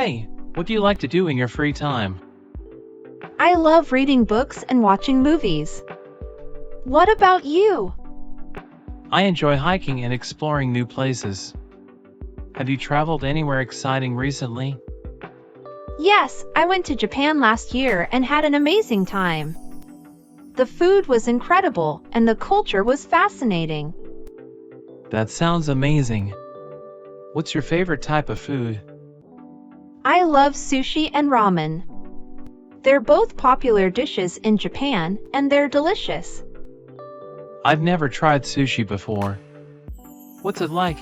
Hey, what do you like to do in your free time? I love reading books and watching movies. What about you? I enjoy hiking and exploring new places. Have you traveled anywhere exciting recently? Yes, I went to Japan last year and had an amazing time. The food was incredible and the culture was fascinating. That sounds amazing. What's your favorite type of food? I love sushi and ramen. They're both popular dishes in Japan and they're delicious. I've never tried sushi before. What's it like?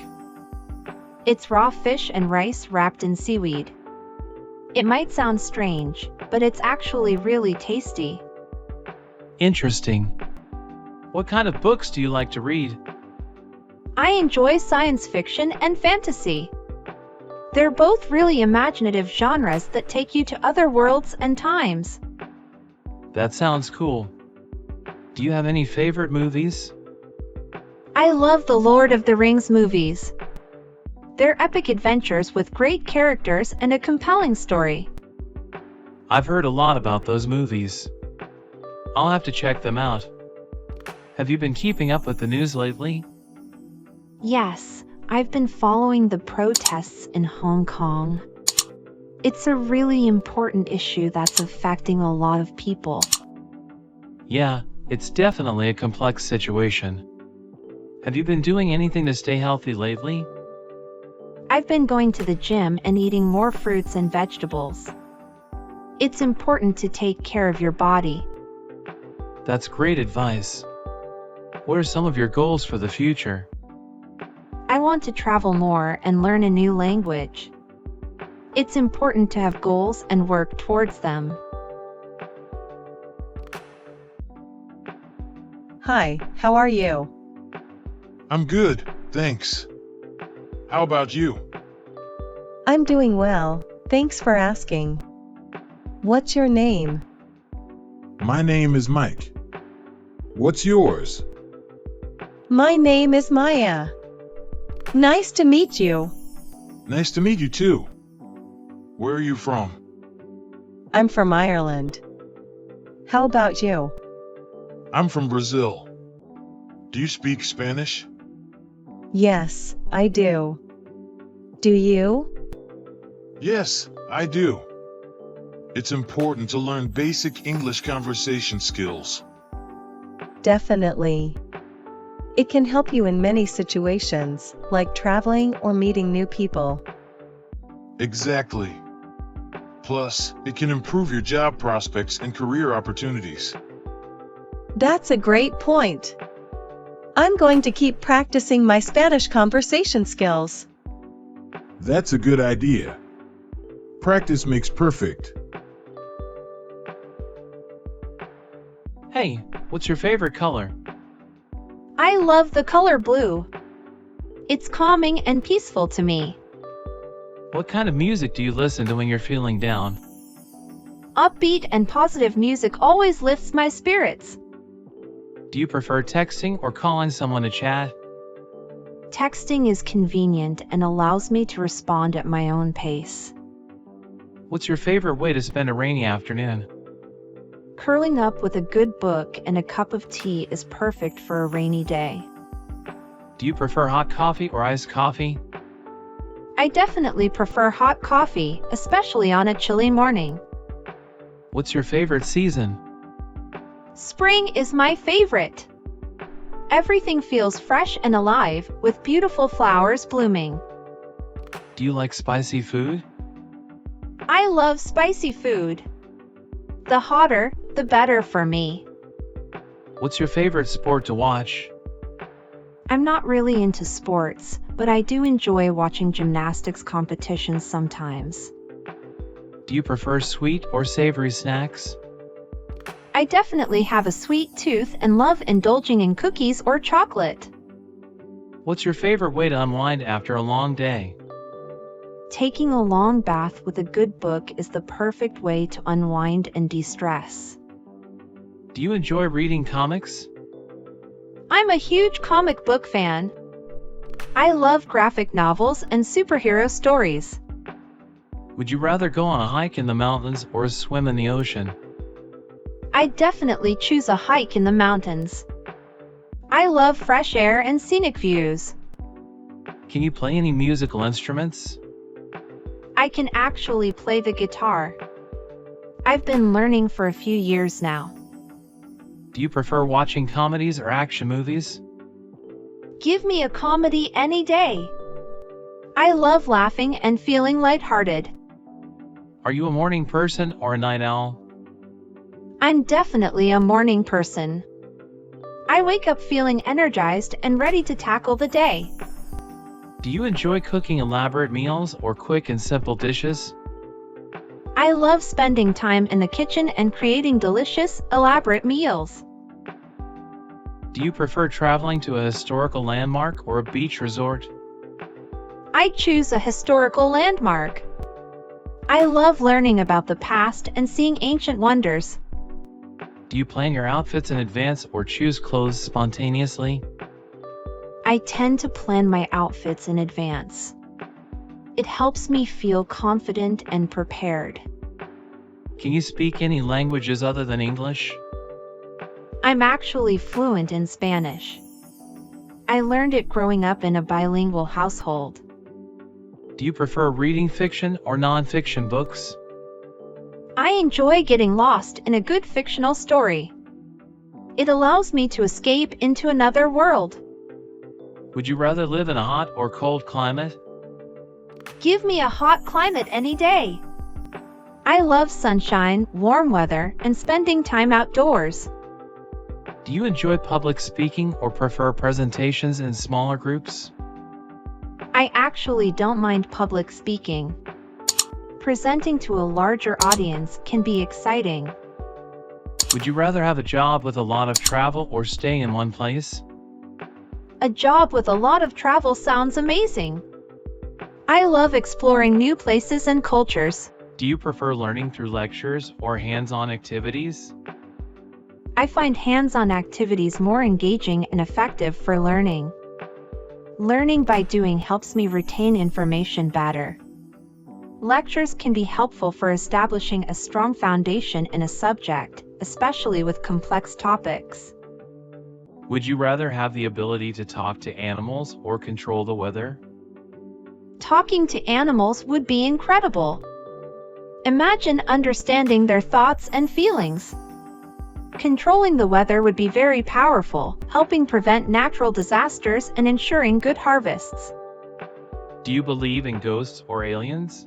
It's raw fish and rice wrapped in seaweed. It might sound strange, but it's actually really tasty. Interesting. What kind of books do you like to read? I enjoy science fiction and fantasy. They're both really imaginative genres that take you to other worlds and times. That sounds cool. Do you have any favorite movies? I love the Lord of the Rings movies. They're epic adventures with great characters and a compelling story. I've heard a lot about those movies. I'll have to check them out. Have you been keeping up with the news lately? Yes, I've been following the protests in Hong Kong. It's a really important issue that's affecting a lot of people. Yeah, it's definitely a complex situation. Have you been doing anything to stay healthy lately? I've been going to the gym and eating more fruits and vegetables. It's important to take care of your body. That's great advice. What are some of your goals for the future? I want to travel more and learn a new language. It's important to have goals and work towards them. Hi, how are you? I'm good, thanks. How about you? I'm doing well, thanks for asking. What's your name? My name is Mike. What's yours? My name is Maya. Nice to meet you. Nice to meet you too. Where are you from? I'm from Ireland. How about you? I'm from Brazil. Do you speak Spanish? Yes, I do. Do you? Yes, I do. It's important to learn basic English conversation skills. Definitely. It can help you in many situations, like traveling or meeting new people. Exactly. Plus, it can improve your job prospects and career opportunities. That's a great point. I'm going to keep practicing my Spanish conversation skills. That's a good idea. Practice makes perfect. Hey, what's your favorite color? I love the color blue. It's calming and peaceful to me. What kind of music do you listen to when you're feeling down? Upbeat and positive music always lifts my spirits. Do you prefer texting or calling someone to chat? Texting is convenient and allows me to respond at my own pace. What's your favorite way to spend a rainy afternoon? Curling up with a good book and a cup of tea is perfect for a rainy day. Do you prefer hot coffee or iced coffee? I definitely prefer hot coffee, especially on a chilly morning. What's your favorite season? Spring is my favorite. Everything feels fresh and alive, with beautiful flowers blooming. Do you like spicy food? I love spicy food. The hotter, the better for me. What's your favorite sport to watch? I'm not really into sports, but I do enjoy watching gymnastics competitions sometimes. Do you prefer sweet or savory snacks? I definitely have a sweet tooth and love indulging in cookies or chocolate. What's your favorite way to unwind after a long day? Taking a long bath with a good book is the perfect way to unwind and de-stress. Do you enjoy reading comics? I'm a huge comic book fan. I love graphic novels and superhero stories. Would you rather go on a hike in the mountains or swim in the ocean? I'd definitely choose a hike in the mountains. I love fresh air and scenic views. Can you play any musical instruments? I can actually play the guitar. I've been learning for a few years now. Do you prefer watching comedies or action movies? Give me a comedy any day. I love laughing and feeling lighthearted. Are you a morning person or a night owl? I'm definitely a morning person. I wake up feeling energized and ready to tackle the day. Do you enjoy cooking elaborate meals or quick and simple dishes? I love spending time in the kitchen and creating delicious, elaborate meals. Do you prefer traveling to a historical landmark or a beach resort? I choose a historical landmark. I love learning about the past and seeing ancient wonders. Do you plan your outfits in advance or choose clothes spontaneously? I tend to plan my outfits in advance. It helps me feel confident and prepared. Can you speak any languages other than English? I'm actually fluent in Spanish. I learned it growing up in a bilingual household. Do you prefer reading fiction or non-fiction books? I enjoy getting lost in a good fictional story. It allows me to escape into another world. Would you rather live in a hot or cold climate? Give me a hot climate any day. I love sunshine, warm weather, and spending time outdoors. Do you enjoy public speaking or prefer presentations in smaller groups? I actually don't mind public speaking. Presenting to a larger audience can be exciting. Would you rather have a job with a lot of travel or stay in one place? A job with a lot of travel sounds amazing. I love exploring new places and cultures. Do you prefer learning through lectures or hands-on activities? I find hands-on activities more engaging and effective for learning. Learning by doing helps me retain information better. Lectures can be helpful for establishing a strong foundation in a subject, especially with complex topics. Would you rather have the ability to talk to animals or control the weather? Talking to animals would be incredible. Imagine understanding their thoughts and feelings. Controlling the weather would be very powerful, helping prevent natural disasters and ensuring good harvests. Do you believe in ghosts or aliens?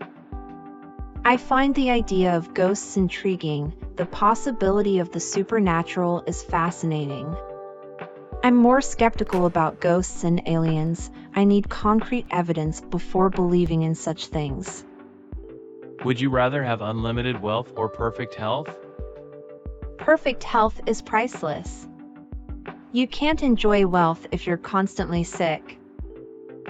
I find the idea of ghosts intriguing. The possibility of the supernatural is fascinating. I'm more skeptical about ghosts and aliens. I need concrete evidence before believing in such things. Would you rather have unlimited wealth or perfect health? Perfect health is priceless. You can't enjoy wealth if you're constantly sick.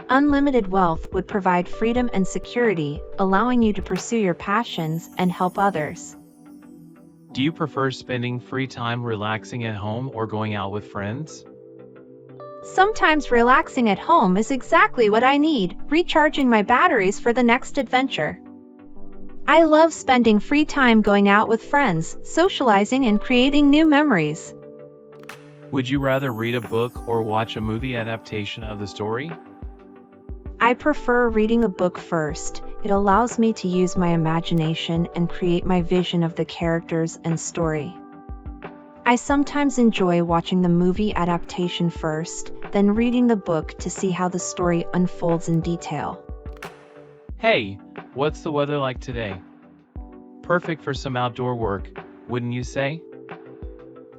Unlimited wealth would provide freedom and security, allowing you to pursue your passions and help others. Do you prefer spending free time relaxing at home or going out with friends? Sometimes relaxing at home is exactly what I need, recharging my batteries for the next adventure. I love spending free time going out with friends, socializing and creating new memories. Would you rather read a book or watch a movie adaptation of the story? I prefer reading a book first. It allows me to use my imagination and create my vision of the characters and story. I sometimes enjoy watching the movie adaptation first, then reading the book to see how the story unfolds in detail. Hey, what's the weather like today? Perfect for some outdoor work, wouldn't you say?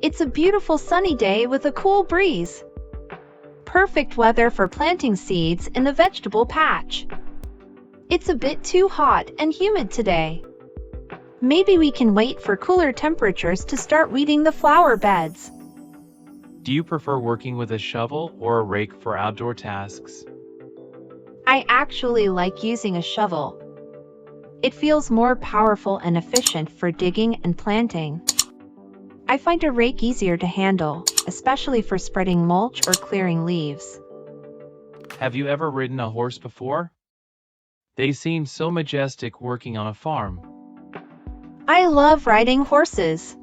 It's a beautiful sunny day with a cool breeze. Perfect weather for planting seeds in the vegetable patch. It's a bit too hot and humid today. Maybe we can wait for cooler temperatures to start weeding the flower beds. Do you prefer working with a shovel or a rake for outdoor tasks? I actually like using a shovel. It feels more powerful and efficient for digging and planting. I find a rake easier to handle, especially for spreading mulch or clearing leaves. Have you ever ridden a horse before? They seem so majestic working on a farm. I love riding horses.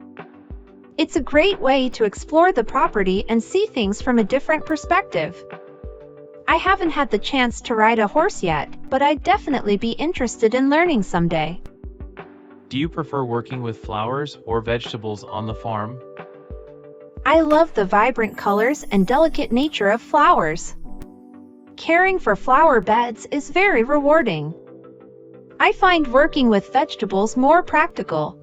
It's a great way to explore the property and see things from a different perspective. I haven't had the chance to ride a horse yet, but I'd definitely be interested in learning someday. Do you prefer working with flowers or vegetables on the farm? I love the vibrant colors and delicate nature of flowers. Caring for flower beds is very rewarding. I find working with vegetables more practical.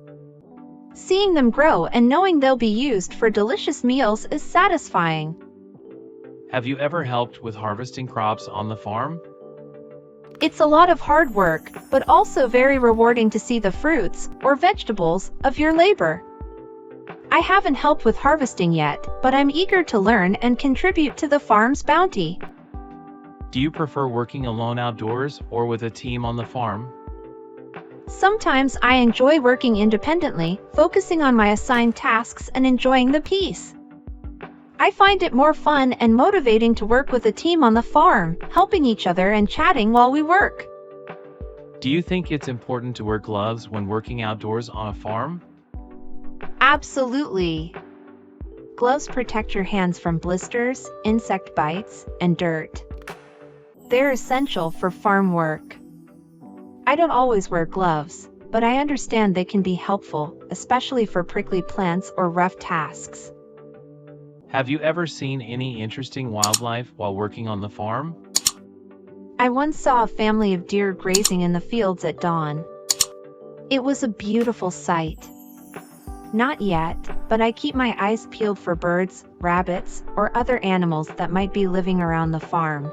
Seeing them grow and knowing they'll be used for delicious meals is satisfying. Have you ever helped with harvesting crops on the farm? It's a lot of hard work, but also very rewarding to see the fruits or vegetables of your labor. I haven't helped with harvesting yet, but I'm eager to learn and contribute to the farm's bounty. Do you prefer working alone outdoors or with a team on the farm? Sometimes I enjoy working independently, focusing on my assigned tasks and enjoying the peace. I find it more fun and motivating to work with a team on the farm, helping each other and chatting while we work. Do you think it's important to wear gloves when working outdoors on a farm? Absolutely. Gloves protect your hands from blisters, insect bites, and dirt. They're essential for farm work. I don't always wear gloves, but I understand they can be helpful, especially for prickly plants or rough tasks. Have you ever seen any interesting wildlife while working on the farm? I once saw a family of deer grazing in the fields at dawn. It was a beautiful sight. Not yet, but I keep my eyes peeled for birds, rabbits, or other animals that might be living around the farm.